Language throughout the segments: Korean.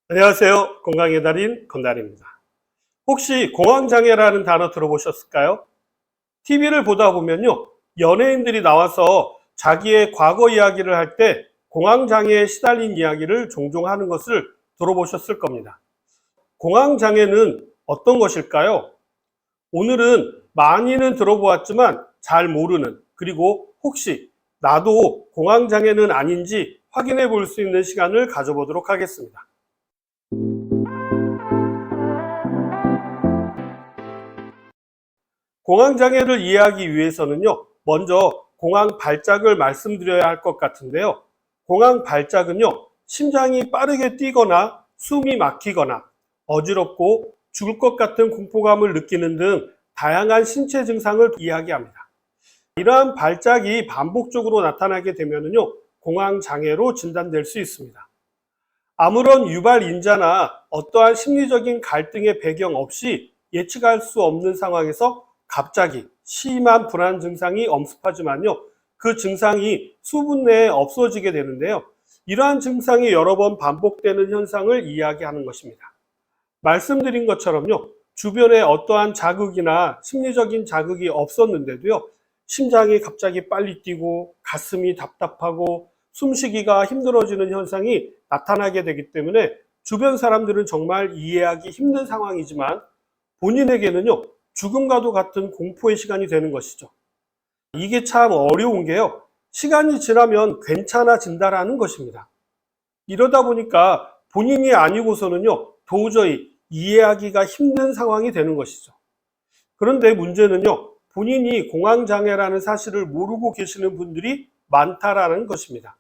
안녕하세요. 건강의 달인 건달입니다. 혹시 공황장애라는 단어 들어보셨을까요? TV를 보다 보면요, 연예인들이 나와서 자기의 과거 이야기를 할 때 공황장애에 시달린 이야기를 종종 하는 것을 들어보셨을 겁니다. 공황장애는 어떤 것일까요? 오늘은 많이는 들어보았지만 잘 모르는, 그리고 혹시 나도 공황장애는 아닌지 확인해 볼 수 있는 시간을 가져보도록 하겠습니다. 공황장애를 이해하기 위해서는요, 먼저 공황 발작을 말씀드려야 할 것 같은데요. 공황 발작은요, 심장이 빠르게 뛰거나 숨이 막히거나 어지럽고 죽을 것 같은 공포감을 느끼는 등 다양한 신체 증상을 이야기합니다. 이러한 발작이 반복적으로 나타나게 되면요, 공황장애로 진단될 수 있습니다. 아무런 유발 인자나 어떠한 심리적인 갈등의 배경 없이 예측할 수 없는 상황에서 갑자기 심한 불안 증상이 엄습하지만요, 그 증상이 수분 내에 없어지게 되는데요. 이러한 증상이 여러 번 반복되는 현상을 이야기하는 것입니다. 말씀드린 것처럼요, 주변에 어떠한 자극이나 심리적인 자극이 없었는데도요, 심장이 갑자기 빨리 뛰고 가슴이 답답하고 숨쉬기가 힘들어지는 현상이 나타나게 되기 때문에 주변 사람들은 정말 이해하기 힘든 상황이지만 본인에게는요, 죽음과도 같은 공포의 시간이 되는 것이죠. 이게 참 어려운 게요, 시간이 지나면 괜찮아진다라는 것입니다. 이러다 보니까 본인이 아니고서는요, 도저히 이해하기가 힘든 상황이 되는 것이죠. 그런데 문제는요, 본인이 공황장애라는 사실을 모르고 계시는 분들이 많다라는 것입니다.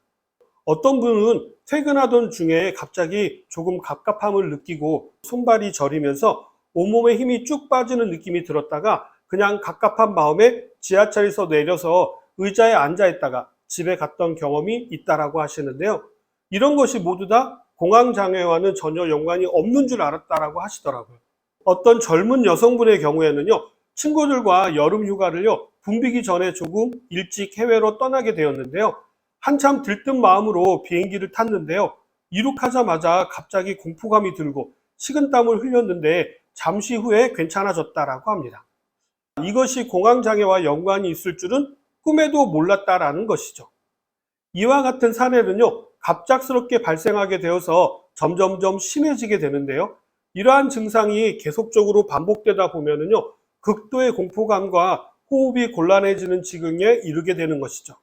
어떤 분은 퇴근하던 중에 갑자기 조금 갑갑함을 느끼고 손발이 저리면서 온몸에 힘이 쭉 빠지는 느낌이 들었다가 그냥 갑갑한 마음에 지하철에서 내려서 의자에 앉아 있다가 집에 갔던 경험이 있다라고 하시는데요. 이런 것이 모두 다 공황장애와는 전혀 연관이 없는 줄 알았다라고 하시더라고요. 어떤 젊은 여성분의 경우에는요, 친구들과 여름 휴가를요, 붐비기 전에 조금 일찍 해외로 떠나게 되었는데요. 한참 들뜬 마음으로 비행기를 탔는데요. 이륙하자마자 갑자기 공포감이 들고 식은땀을 흘렸는데 잠시 후에 괜찮아졌다라고 합니다. 이것이 공황장애와 연관이 있을 줄은 꿈에도 몰랐다라는 것이죠. 이와 같은 사례는요, 갑작스럽게 발생하게 되어서 점점점 심해지게 되는데요. 이러한 증상이 계속적으로 반복되다 보면은요, 극도의 공포감과 호흡이 곤란해지는 지경에 이르게 되는 것이죠.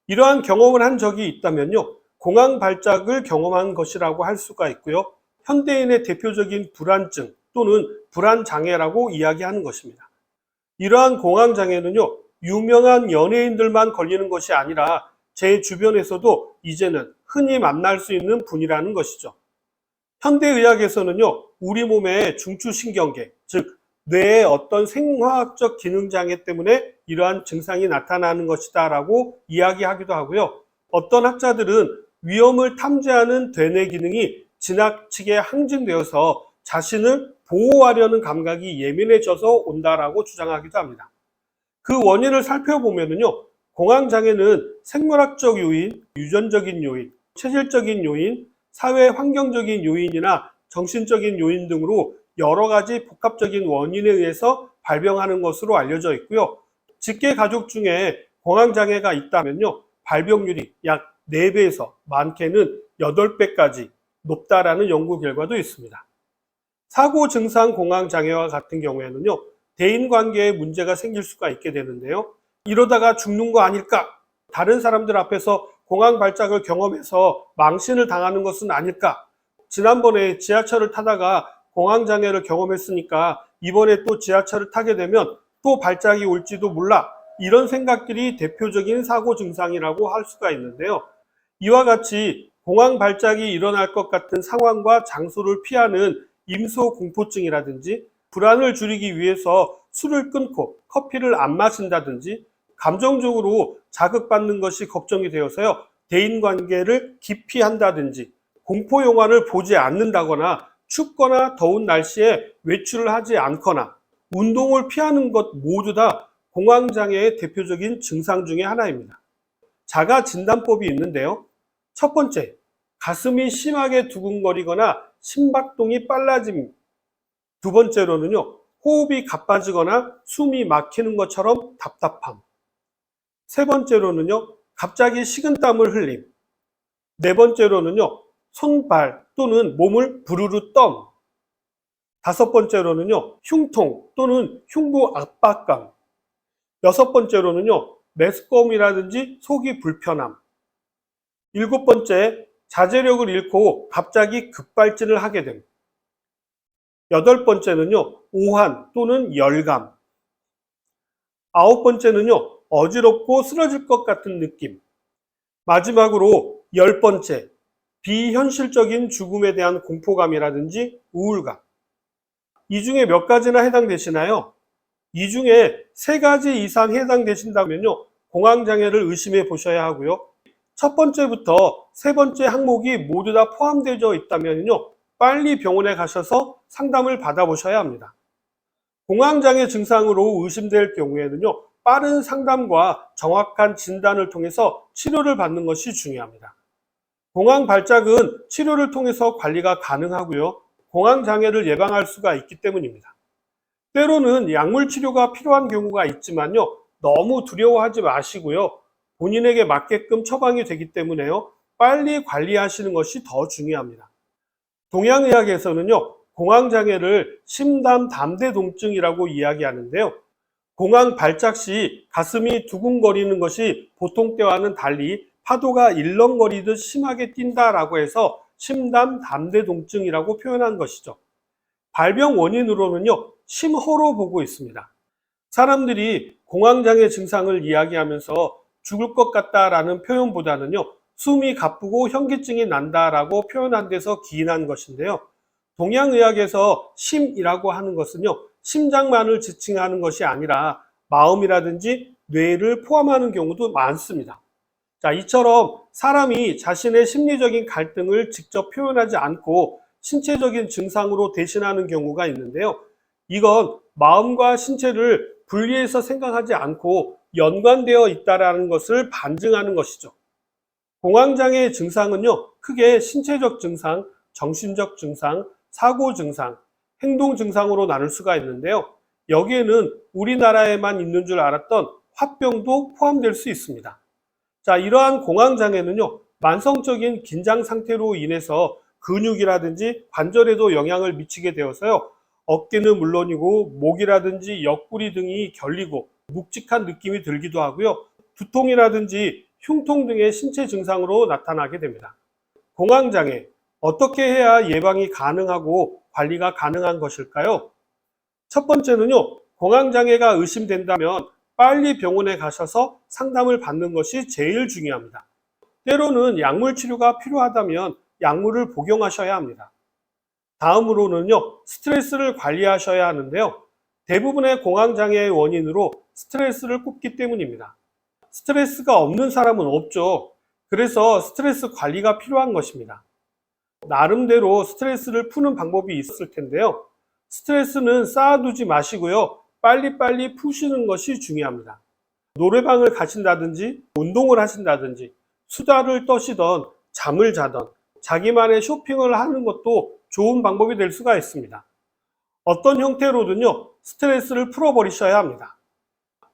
이러한 경험을 한 적이 있다면요, 공황 발작을 경험한 것이라고 할 수가 있고요. 현대인의 대표적인 불안증 또는 불안장애라고 이야기하는 것입니다. 이러한 공황장애는요, 유명한 연예인들만 걸리는 것이 아니라 제 주변에서도 이제는 흔히 만날 수 있는 분이라는 것이죠. 현대의학에서는요, 우리 몸의 중추신경계, 즉 뇌의 어떤 생화학적 기능 장애 때문에 이러한 증상이 나타나는 것이다 라고 이야기하기도 하고요. 어떤 학자들은 위험을 탐지하는 대뇌 기능이 지나치게 항진되어서 자신을 보호하려는 감각이 예민해져서 온다라고 주장하기도 합니다. 그 원인을 살펴보면요, 공황장애는 생물학적 요인, 유전적인 요인, 체질적인 요인, 사회 환경적인 요인이나 정신적인 요인 등으로 여러 가지 복합적인 원인에 의해서 발병하는 것으로 알려져 있고요. 직계 가족 중에 공황장애가 있다면요, 발병률이 약 4배에서 많게는 8배까지 높다라는 연구 결과도 있습니다. 사고 증상 공황장애와 같은 경우에는요, 대인관계에 문제가 생길 수가 있게 되는데요. 이러다가 죽는 거 아닐까? 다른 사람들 앞에서 공황 발작을 경험해서 망신을 당하는 것은 아닐까? 지난번에 지하철을 타다가 공황장애를 경험했으니까 이번에 또 지하철을 타게 되면 또 발작이 올지도 몰라. 이런 생각들이 대표적인 사고 증상이라고 할 수가 있는데요. 이와 같이 공황 발작이 일어날 것 같은 상황과 장소를 피하는 임소공포증이라든지 불안을 줄이기 위해서 술을 끊고 커피를 안 마신다든지 감정적으로 자극받는 것이 걱정이 되어서요, 대인관계를 기피한다든지 공포영화를 보지 않는다거나 춥거나 더운 날씨에 외출을 하지 않거나 운동을 피하는 것 모두 다 공황장애의 대표적인 증상 중에 하나입니다. 자가 진단법이 있는데요. 첫 번째, 가슴이 심하게 두근거리거나 심박동이 빨라짐. 두 번째로는요, 호흡이 가빠지거나 숨이 막히는 것처럼 답답함. 세 번째로는요, 갑자기 식은땀을 흘림. 네 번째로는요, 손발 또는 몸을 부르르 떤. 다섯 번째로는요, 흉통 또는 흉부 압박감. 여섯 번째로는요, 메스꺼움이라든지 속이 불편함. 일곱 번째, 자제력을 잃고 갑자기 급발진을 하게 됨. 여덟 번째는요, 오한 또는 열감. 아홉 번째는요, 어지럽고 쓰러질 것 같은 느낌. 마지막으로 열 번째, 비현실적인 죽음에 대한 공포감이라든지 우울감. 이 중에 몇 가지나 해당되시나요? 이 중에 세 가지 이상 해당되신다면요, 공황장애를 의심해 보셔야 하고요. 첫 번째부터 세 번째 항목이 모두 다 포함되어 있다면요, 빨리 병원에 가셔서 상담을 받아보셔야 합니다. 공황장애 증상으로 의심될 경우에는요, 빠른 상담과 정확한 진단을 통해서 치료를 받는 것이 중요합니다. 공황 발작은 치료를 통해서 관리가 가능하고요, 공황장애를 예방할 수가 있기 때문입니다. 때로는 약물 치료가 필요한 경우가 있지만요, 너무 두려워하지 마시고요, 본인에게 맞게끔 처방이 되기 때문에요, 빨리 관리하시는 것이 더 중요합니다. 동양의학에서는요, 공황장애를 심담담대동증이라고 이야기하는데요, 공황 발작 시 가슴이 두근거리는 것이 보통 때와는 달리 파도가 일렁거리듯 심하게 뛴다라고 해서 심담담대동증이라고 표현한 것이죠. 발병 원인으로는요, 심호로 보고 있습니다. 사람들이 공황장애 증상을 이야기하면서 죽을 것 같다라는 표현보다는요, 숨이 가쁘고 현기증이 난다라고 표현한 데서 기인한 것인데요. 동양의학에서 심이라고 하는 것은요, 심장만을 지칭하는 것이 아니라 마음이라든지 뇌를 포함하는 경우도 많습니다. 자, 이처럼 사람이 자신의 심리적인 갈등을 직접 표현하지 않고 신체적인 증상으로 대신하는 경우가 있는데요. 이건 마음과 신체를 분리해서 생각하지 않고 연관되어 있다는 것을 반증하는 것이죠. 공황장애의 증상은요, 크게 신체적 증상, 정신적 증상, 사고 증상, 행동 증상으로 나눌 수가 있는데요. 여기에는 우리나라에만 있는 줄 알았던 화병도 포함될 수 있습니다. 자, 이러한 공황장애는요, 만성적인 긴장 상태로 인해서 근육이라든지 관절에도 영향을 미치게 되어서요, 어깨는 물론이고 목이라든지 옆구리 등이 결리고 묵직한 느낌이 들기도 하고요, 두통이라든지 흉통 등의 신체 증상으로 나타나게 됩니다. 공황장애, 어떻게 해야 예방이 가능하고 관리가 가능한 것일까요? 첫 번째는요, 공황장애가 의심된다면 빨리 병원에 가셔서 상담을 받는 것이 제일 중요합니다. 때로는 약물 치료가 필요하다면 약물을 복용하셔야 합니다. 다음으로는요, 스트레스를 관리하셔야 하는데요. 대부분의 공황장애의 원인으로 스트레스를 꼽기 때문입니다. 스트레스가 없는 사람은 없죠. 그래서 스트레스 관리가 필요한 것입니다. 나름대로 스트레스를 푸는 방법이 있을 텐데요. 스트레스는 쌓아두지 마시고요, 빨리빨리 푸시는 것이 중요합니다. 노래방을 가신다든지 운동을 하신다든지 수다를 떠시던 잠을 자던 자기만의 쇼핑을 하는 것도 좋은 방법이 될 수가 있습니다. 어떤 형태로든요, 스트레스를 풀어버리셔야 합니다.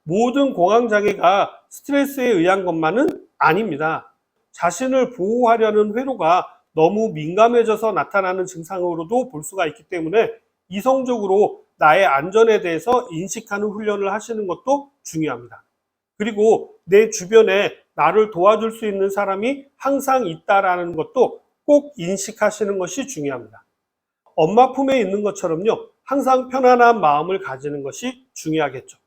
모든 공황장애가 스트레스에 의한 것만은 아닙니다. 자신을 보호하려는 회로가 너무 민감해져서 나타나는 증상으로도 볼 수가 있기 때문에 이성적으로 나의 안전에 대해서 인식하는 훈련을 하시는 것도 중요합니다. 그리고 내 주변에 나를 도와줄 수 있는 사람이 항상 있다라는 것도 꼭 인식하시는 것이 중요합니다. 엄마 품에 있는 것처럼요, 항상 편안한 마음을 가지는 것이 중요하겠죠.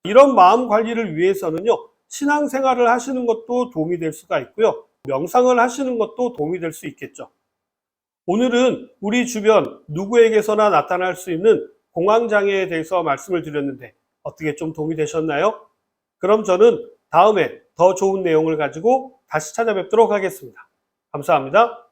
이런 마음 관리를 위해서는요, 신앙생활을 하시는 것도 도움이 될 수가 있고요, 명상을 하시는 것도 도움이 될 수 있겠죠. 오늘은 우리 주변 누구에게서나 나타날 수 있는 공황장애에 대해서 말씀을 드렸는데 어떻게 좀 도움이 되셨나요? 그럼 저는 다음에 더 좋은 내용을 가지고 다시 찾아뵙도록 하겠습니다. 감사합니다.